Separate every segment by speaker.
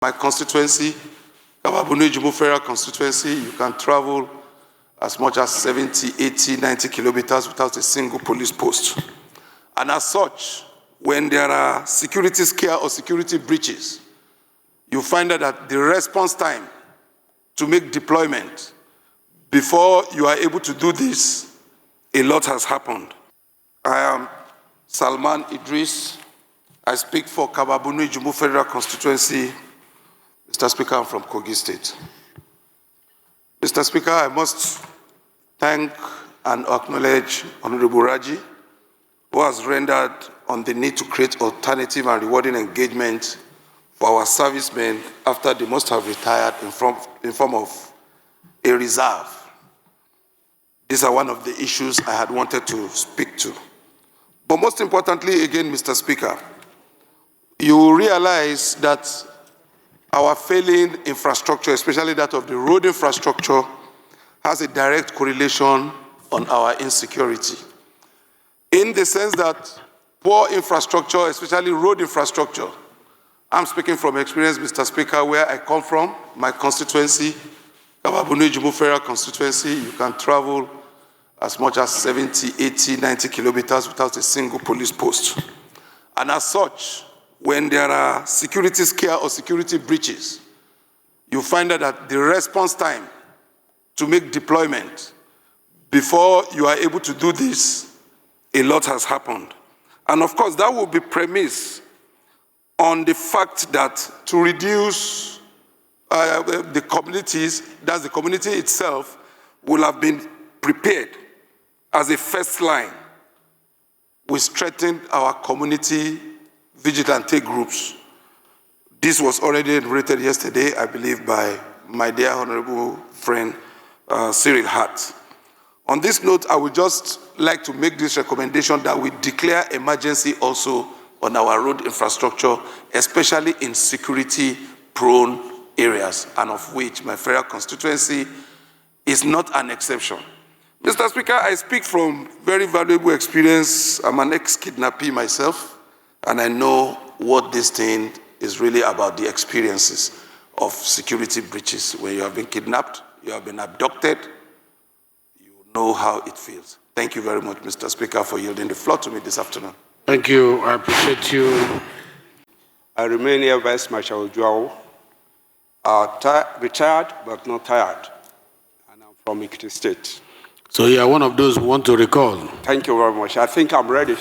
Speaker 1: My constituency, Kabba Federal constituency, you can travel as much as 70, 80, 90 kilometers without a single police post. And as such, when there are security scare or security breaches, you find out that the response time to make deployment, before you are able to do this, a lot has happened. I am Salman Idris. I speak for Kabba Federal constituency. Mr. Speaker, I'm from Kogi State. Mr. Speaker, I must thank and acknowledge Honorable Raji, who has rendered on the need to create alternative and rewarding engagement for our servicemen after they must have retired in form of a reserve. These are one of the issues I had wanted to speak to. But most importantly, again, Mr. Speaker, you realize that our failing infrastructure, especially that of the road infrastructure, has a direct correlation on our insecurity. In the sense that poor infrastructure, especially road infrastructure, I'm speaking from experience, Mr. Speaker, where I come from, my constituency, Kabba Federal constituency, you can travel as much as 70, 80, 90 kilometers without a single police post. And as such, when there are security scare or security breaches, you find out that the response time to make deployment, before you are able to do this, a lot has happened. And of course, that will be premised on the fact that to reduce the communities, that the community itself will have been prepared as a first line. We strengthened our community vigilante groups. This was already enumerated yesterday, I believe, by my dear honorable friend, Cyril Hart. On this note, I would just like to make this recommendation that we declare emergency also on our road infrastructure, especially in security-prone areas, and of which my federal constituency is not an exception. Mr. Speaker, I speak from very valuable experience. I'm an ex-kidnappee myself, and I know what this thing is really about, the experiences of security breaches. When you have been kidnapped, you have been abducted, you know how it feels. Thank you very much, Mr. Speaker, for yielding the floor to me this afternoon.
Speaker 2: Thank you. I appreciate you.
Speaker 3: I remain here, Vice Marshal Joao, retired but not tired, and I'm from Ekiti State.
Speaker 2: So you are one of those who want to recall.
Speaker 3: Thank you very much. I think I'm ready.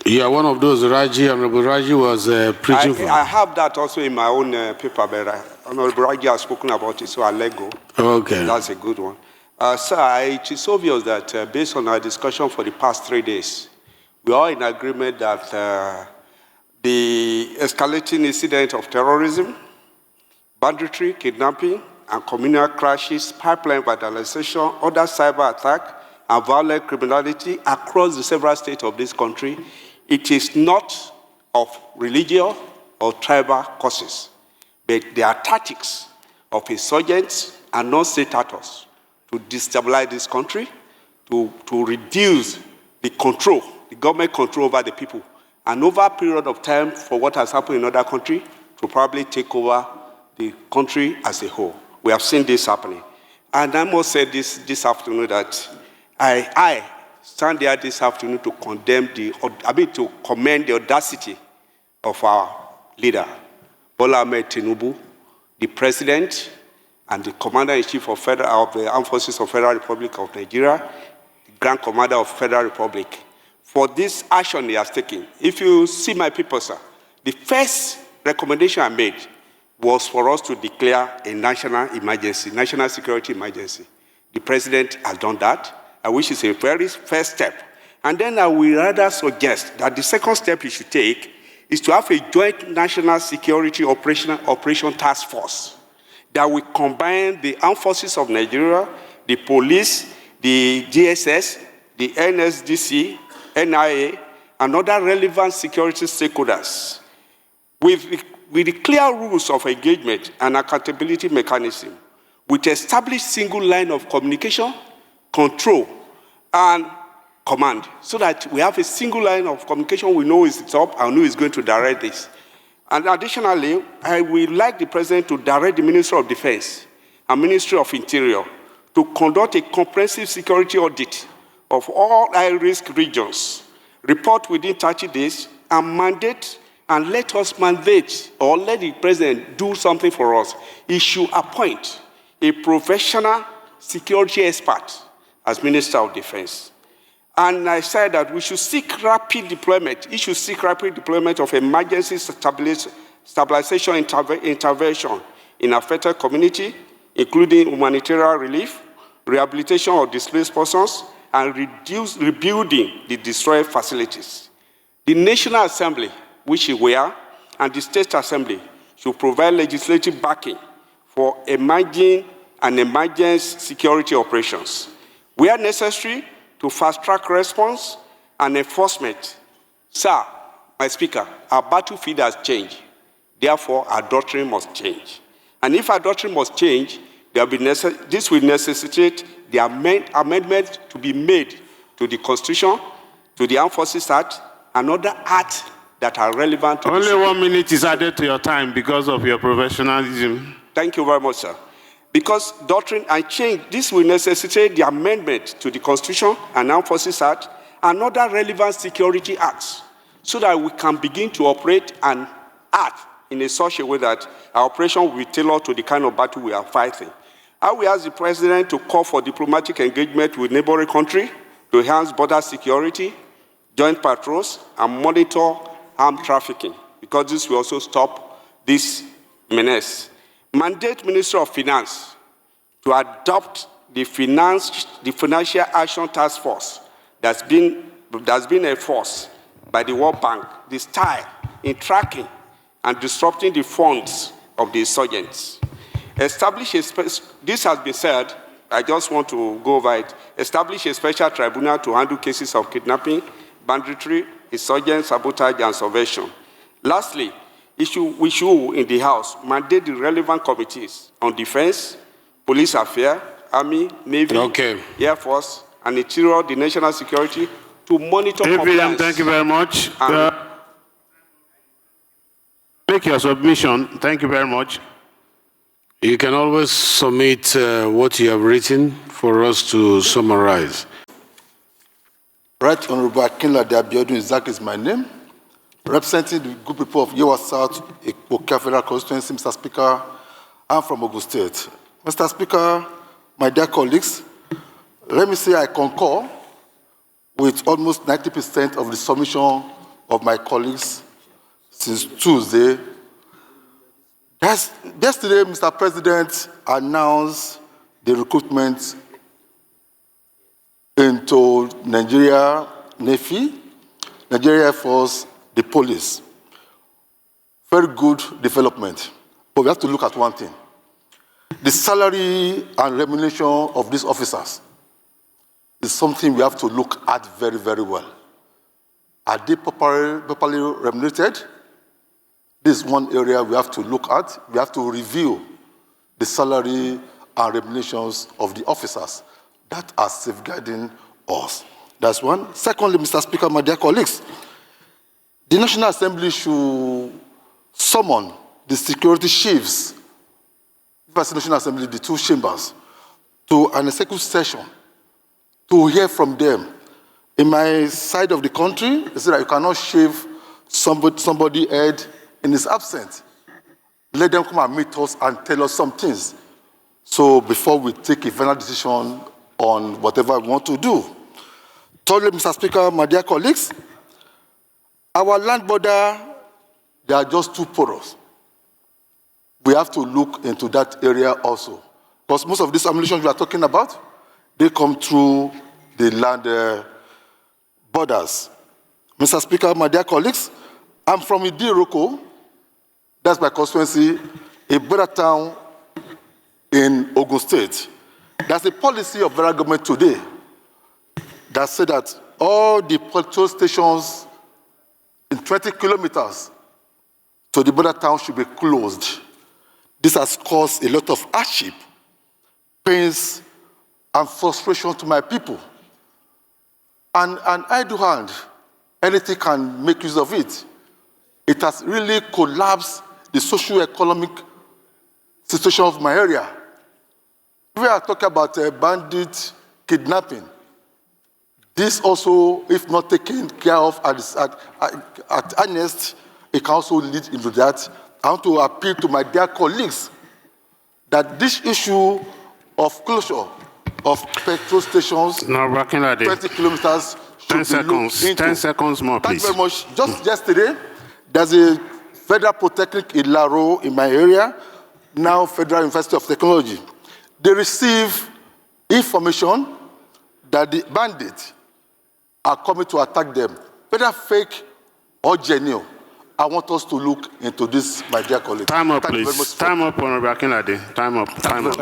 Speaker 2: You are one of those Honorable Raji was preaching for.
Speaker 3: I have that also in my own paper, but Honorable Raji has spoken about it, so I'll let go.
Speaker 2: Okay.
Speaker 3: That's a good one. Sir, it is obvious that based on our discussion for the past 3 days, we are in agreement that the escalating incident of terrorism, banditry, kidnapping, and communal crashes, pipeline vandalization, other cyber attack, and violent criminality across the several states of this country, it is not of religious or tribal causes, but they are tactics of insurgents and non-state actors to destabilize this country, to reduce the control, the government control over the people, and over a period of time for what has happened in other countries, to probably take over the country as a whole. We have seen this happening. And I must say this afternoon that I stand here this afternoon to condemn to commend the audacity of our leader, Bola Ahmed Tinubu, the president, and the commander-in-chief of the Armed Forces of the Federal Republic of Nigeria, the Grand Commander of the Federal Republic, for this action he has taken. If you see my people, sir, the first recommendation I made was for us to declare a national emergency, national security emergency. The president has done that, which is a very first step. And then I will rather suggest that the second step he should take is to have a joint national security operation task force that will combine the armed forces of Nigeria, the police, the DSS, the NSDC, NIA, and other relevant security stakeholders with the clear rules of engagement and accountability mechanism, with established single line of communication, control, and command, so that we have a single line of communication, we know is the top and who is going to direct this. And additionally, I would like the President to direct the Ministry of Defense and Ministry of Interior to conduct a comprehensive security audit of all high-risk regions, report within 30 days, and mandate, and let us mandate, or let the President do something for us. He should appoint a professional security expert as Minister of Defense. And I said that we should seek rapid deployment. He should seek rapid deployment of emergency stabilization intervention in affected community, including humanitarian relief, rehabilitation of displaced persons, and rebuilding the destroyed facilities. The National Assembly, which we are, and the State Assembly should provide legislative backing for emerging and emergency security operations. Where necessary, to fast-track response and enforcement. Sir, my Speaker, our battlefield has changed. Therefore, our doctrine must change. And if our doctrine must change, this will necessitate the amendment to be made to the Constitution, to the Armed Forces Act, and other acts that are relevant to
Speaker 2: Only 1 minute is added to your time because of your professionalism.
Speaker 3: Thank you very much, sir. Because doctrine and change, this will necessitate the amendment to the Constitution and Armed Forces Act and other relevant security acts so that we can begin to operate and act in such a way that our operation will be tailored to the kind of battle we are fighting. I will ask the President to call for diplomatic engagement with neighboring countries to enhance border security, joint patrols, and monitor armed trafficking, because this will also stop this menace. Mandate Minister of Finance to adopt the Financial Action Task Force that's been enforced by the World Bank, the style in tracking and disrupting the funds of the insurgents. This has been said, I just want to go over it. Establish a special tribunal to handle cases of kidnapping, banditry, insurgent sabotage, and subversion. Lastly, we should, in the House, mandate the relevant committees on defense, police affairs, army, navy, air force, and interior, the national security, to monitor compliance.
Speaker 2: Thank you very much. Make your submission. Thank you very much. You can always submit what you have written for us to summarize.
Speaker 4: Right Honorable Akinlade Abiodun Isaac is my name. Representing the good people of Yewa South, Kogi Federal Constituency, Mr. Speaker, I'm from Ogun State. Mr. Speaker, my dear colleagues, let me say I concur with almost 90% of the submission of my colleagues since Tuesday. Yesterday, Mr. President announced the recruitment into Nigeria Navy, Nigeria Air Force, the police. Very good development. But we have to look at one thing. The salary and remuneration of these officers is something we have to look at very, very well. Are they properly remunerated? This is one area we have to look at. We have to review the salary and remunerations of the officers that are safeguarding us. That's one. Secondly, Mr. Speaker, my dear colleagues, the National Assembly should summon the security chiefs, the National Assembly, the two chambers, to an executive session to hear from them. In my side of the country, they say that you cannot shave somebody's head in his absence. Let them come and meet us and tell us some things. So before we take a final decision on whatever we want to do. Thirdly, Mr. Speaker, my dear colleagues, our land border, they are just too porous. We have to look into that area also. Because most of this ammunition we are talking about, they come through the land borders. Mr. Speaker, my dear colleagues, I'm from Idiroko. That's my constituency, a border town in Ogun State. There's a policy of federal government today that said that all the patrol stations in 20 kilometers to the border town should be closed. This has caused a lot of hardship, pains, and frustration to my people. And I do hand, anything can make use of it. it has really collapsed the socio-economic situation of my area. We are talking about bandit kidnapping. This also, if not taken care of at earnest, it can also lead into that. I want to appeal to my dear colleagues that this issue of closure of petrol stations,
Speaker 2: Now,
Speaker 4: 20 kilometers,
Speaker 2: 10 seconds. 10 seconds more, please.
Speaker 4: Thank you very much. Just yesterday, there's a Federal Polytechnic in Laro in my area, now Federal University of Technology. They receive information that the bandits are coming to attack them, whether fake or genuine. I want us to look into this, my dear colleague.
Speaker 2: Time up,
Speaker 4: Thank you very
Speaker 2: please.
Speaker 4: much.
Speaker 2: Time up, Honorable Akinlade. Time up. Time up.